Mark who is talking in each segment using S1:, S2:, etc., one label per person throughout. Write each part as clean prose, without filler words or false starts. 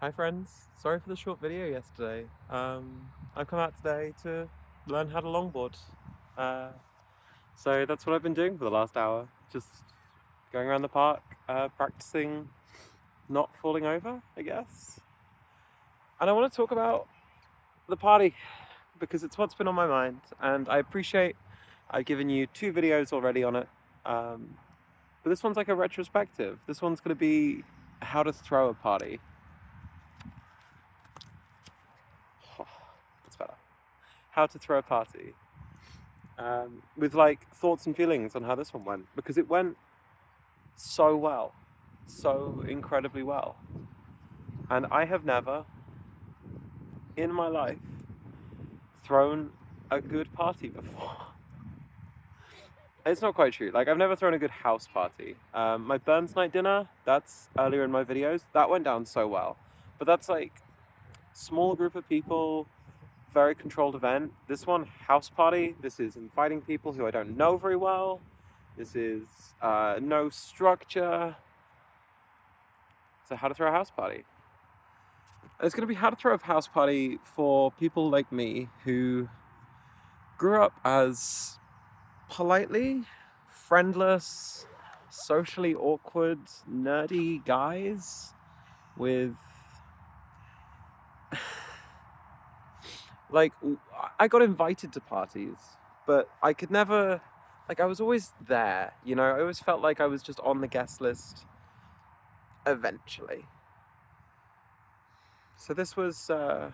S1: Hi friends, sorry for the short video yesterday. I've come out today to learn how to longboard. Uh, so that's what I've been doing for the last hour. Just going around the park, practicing not falling over, I guess. And I want to talk about the party because it's what's been on my mind, and I appreciate I've given you 2 videos already on it. But this one's like a retrospective. This one's going to be how to throw a party. That's better. How to throw a party. With like thoughts and feelings on how this one went, because it went so well, so incredibly well. And I have never in my life thrown a good party before. It's not quite true. Like, I've never thrown a good house party. My Burns night dinner, that's earlier in my videos, that went down so well. But that's like small group of people, very controlled event. This one, house party, this is inviting people who I don't know very well. This is no structure. So how to throw a house party. It's going to be how to throw a house party for people like me who grew up as politely friendless, socially awkward, nerdy guys with like, I got invited to parties, but I could never, like, I was always there, you know. I always felt like I was just on the guest list eventually. So this was a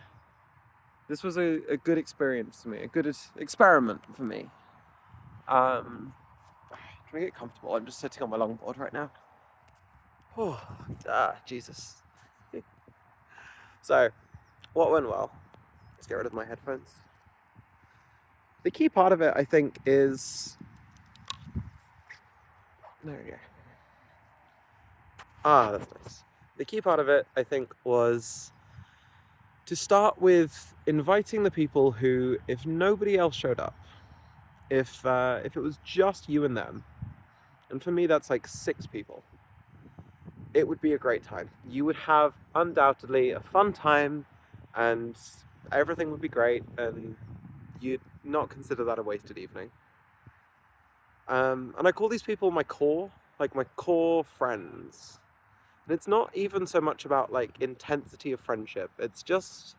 S1: good experience for me, a good experiment for me. Trying to get comfortable. I'm just sitting on my longboard right now. Oh, Jesus. So, what went well? Let's get rid of my headphones. The key part of it, I think, is... There we go. That's nice. The key part of it, I think, was to start with inviting the people who, if nobody else showed up, if it was just you and them, and for me that's like 6 people, it would be a great time. You would have undoubtedly a fun time, and everything would be great, and you'd not consider that a wasted evening. And I call these people my core, like my core friends. And it's not even so much about like intensity of friendship. It's just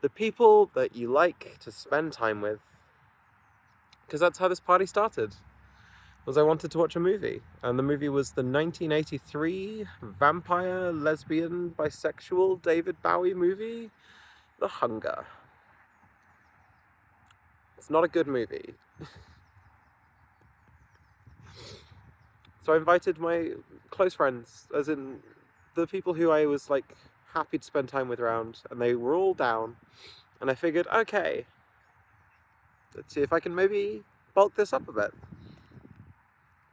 S1: the people that you like to spend time with. Because that's how this party started. Was I wanted to watch a movie, and the movie was the 1983 vampire, lesbian, bisexual David Bowie movie, The Hunger. It's not a good movie. So I invited my close friends, as in the people who I was like happy to spend time with around, and they were all down. And I figured, okay, let's see if I can maybe bulk this up a bit.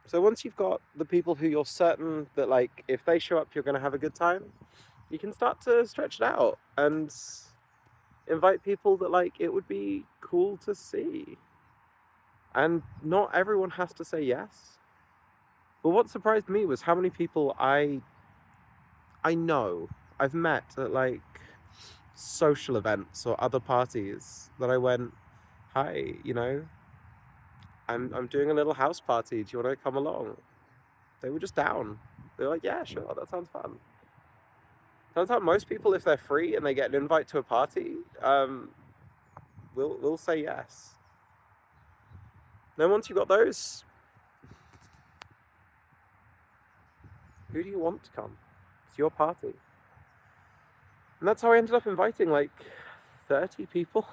S1: So once you've got the people who you're certain that, like, if they show up, you're going to have a good time, you can start to stretch it out and invite people that, like, it would be cool to see. And not everyone has to say yes. But what surprised me was how many people I know, I've met at, like, social events or other parties that I went, hi, you know, I'm doing a little house party. Do you want to come along? They were just down. They were like, yeah, sure, that sounds fun. Turns out most people, if they're free and they get an invite to a party, will say yes. Then once you've got those, who do you want to come? It's your party. And that's how I ended up inviting like 30 people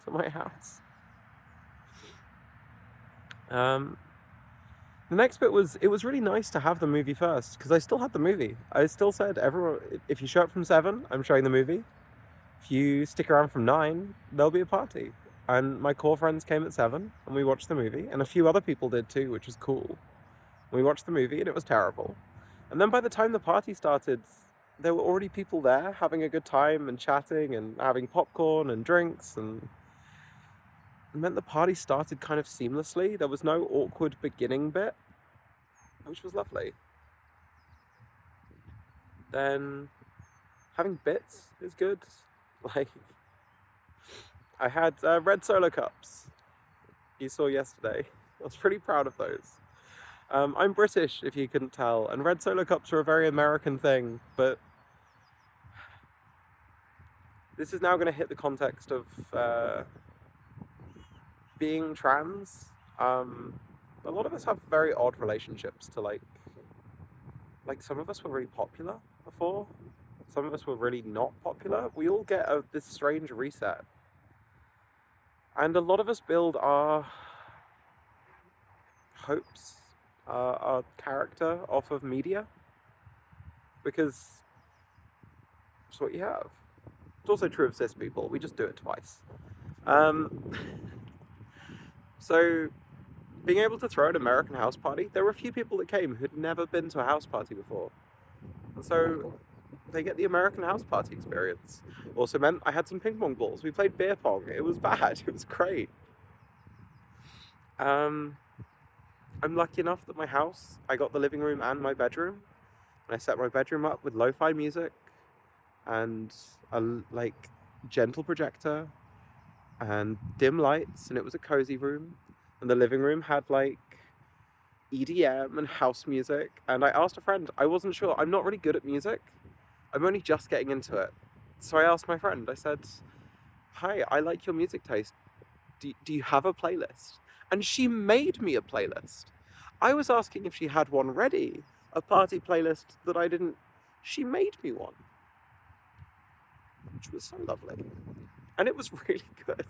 S1: to my house. The next bit was, it was really nice to have the movie first, because I still had the movie. I still said, everyone, if you show up from 7, I'm showing the movie. If you stick around from 9, there'll be a party. And my core friends came at 7, and we watched the movie, and a few other people did too, which was cool. We watched the movie, and it was terrible. And then by the time the party started, there were already people there having a good time and chatting and having popcorn and drinks, and it meant the party started kind of seamlessly. There was no awkward beginning bit, which was lovely. Then having bits is good. Like, I had red Solo cups you saw yesterday. I was pretty proud of those. I'm British, if you couldn't tell, and red Solo cups are a very American thing, but this is now going to hit the context of being trans. A lot of us have very odd relationships to like some of us were really popular before, some of us were really not popular. We all get this strange reset, and a lot of us build our hopes, our character off of media, because it's what you have. It's also true of cis people, we just do it twice. So being able to throw an American house party, there were a few people that came who'd never been to a house party before. And so they get the American house party experience. Also meant I had some ping pong balls. We played beer pong. It was bad. It was great. I'm lucky enough that my house, I got the living room and my bedroom. And I set my bedroom up with lo-fi music and a like gentle projector and dim lights, and it was a cozy room. And the living room had like EDM and house music. And I asked a friend, I wasn't sure, I'm not really good at music. I'm only just getting into it. So I asked my friend, I said, hi, I like your music taste. Do you have a playlist? And she made me a playlist. I was asking if she had one ready, a party playlist that I didn't. She made me one, which was so lovely. And it was really good.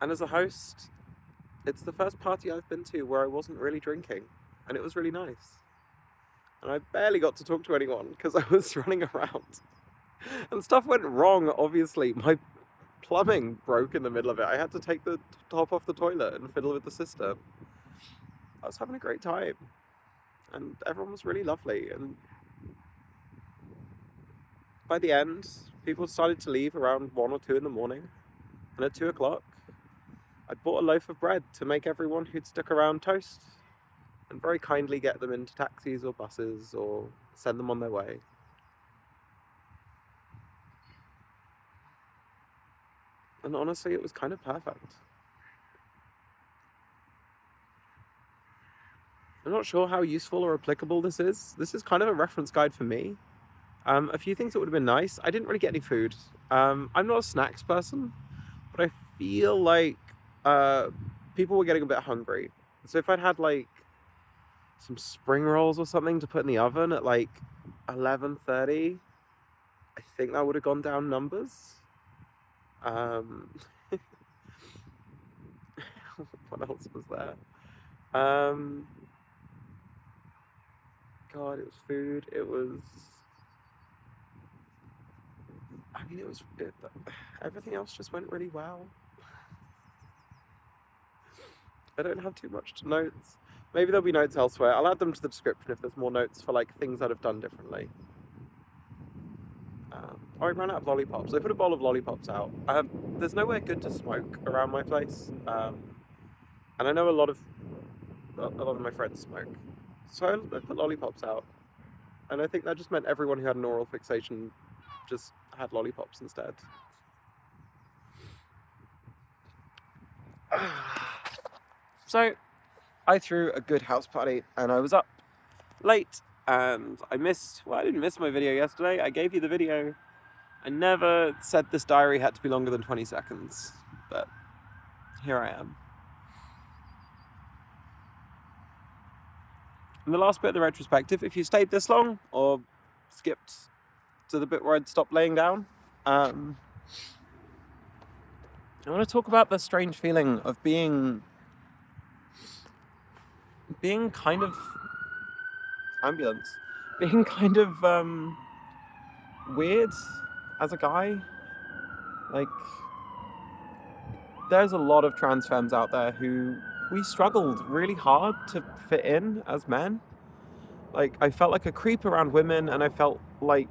S1: And as a host, it's the first party I've been to where I wasn't really drinking, and it was really nice. And I barely got to talk to anyone because I was running around. And stuff went wrong, obviously. My plumbing broke in the middle of it. I had to take the top off the toilet and fiddle with the system. I was having a great time. And everyone was really lovely. And by the end, people started to leave around 1 or 2 in the morning. And at 2 o'clock, I'd bought a loaf of bread to make everyone who'd stuck around toast, and very kindly get them into taxis or buses or send them on their way. And honestly, it was kind of perfect. I'm not sure how useful or applicable this is. This is kind of a reference guide for me. A few things that would have been nice. I didn't really get any food. I'm not a snacks person, but I feel like people were getting a bit hungry. So if I'd had like some spring rolls or something to put in the oven at like 11:30, I think that would have gone down numbers. What else was there? God, it was food. It was. I mean, everything else just went really well. I don't have too much to notes. Maybe there'll be notes elsewhere. I'll add them to the description if there's more notes for like things I'd have done differently. I ran out of lollipops. I put a bowl of lollipops out. There's nowhere good to smoke around my place, and I know a lot of my friends smoke, so I put lollipops out, and I think that just meant everyone who had an oral fixation just had lollipops instead. So I threw a good house party, and I was up late, and I didn't miss my video yesterday. I gave you the video. I never said this diary had to be longer than 20 seconds, but here I am. In the last bit of the retrospective, if you stayed this long, or skipped to the bit where I'd stopped laying down, I want to talk about the strange feeling of being kind of being kind of weird as a guy. Like, there's a lot of trans femmes out there who we struggled really hard to fit in as men. Like, I felt like a creep around women, and I felt like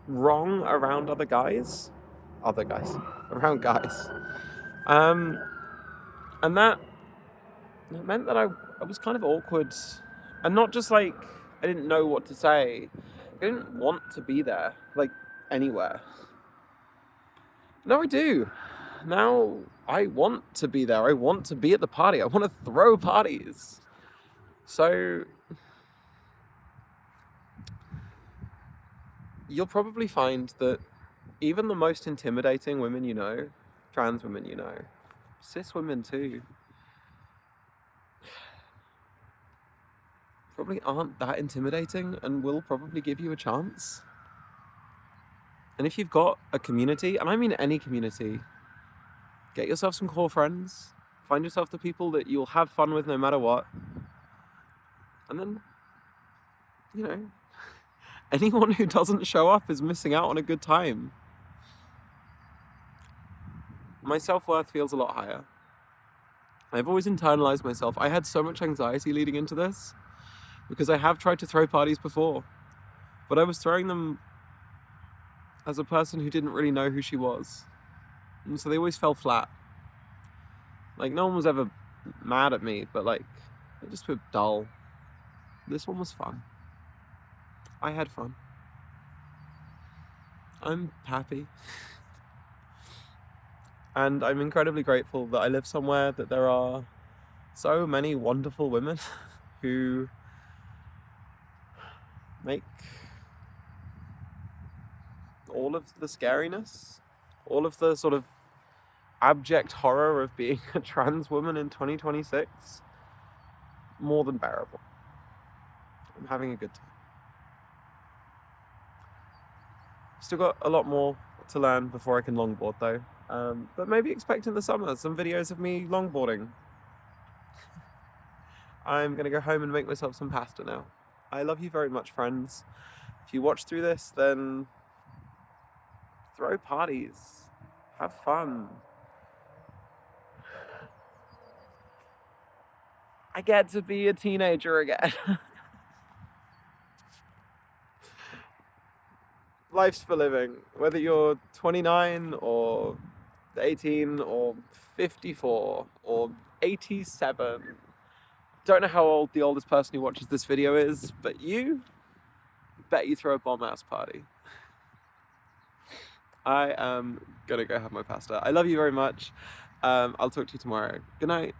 S1: wrong around around guys. And that meant that it was kind of awkward. And not just like I didn't know what to say. I didn't want to be there, like anywhere. Now I do. Now I want to be there. I want to be at the party. I want to throw parties. So you'll probably find that even the most intimidating women you know, trans women you know, cis women too, probably aren't that intimidating and will probably give you a chance. And if you've got a community, and I mean any community, get yourself some core friends, find yourself the people that you'll have fun with no matter what, and then, you know, anyone who doesn't show up is missing out on a good time. My self-worth feels a lot higher. I've always internalized myself. I had so much anxiety leading into this because I have tried to throw parties before, but I was throwing them as a person who didn't really know who she was. And so they always fell flat. Like, no one was ever mad at me, but like, they just were dull. This one was fun. I had fun. I'm happy. And I'm incredibly grateful that I live somewhere that there are so many wonderful women who make all of the scariness, all of the sort of abject horror of being a trans woman in 2026 more than bearable. I'm having a good time. Still got a lot more to learn before I can longboard though. But maybe expect in the summer some videos of me longboarding. I'm gonna go home and make myself some pasta now. I love you very much, friends. If you watch through this, then throw parties. Have fun. I get to be a teenager again. Life's for living. Whether you're 29 or 18 or 54 or 87. Don't know how old the oldest person who watches this video is, but you bet you throw a bomb-ass party. I am gonna go have my pasta. I love you very much. I'll talk to you tomorrow. Good night.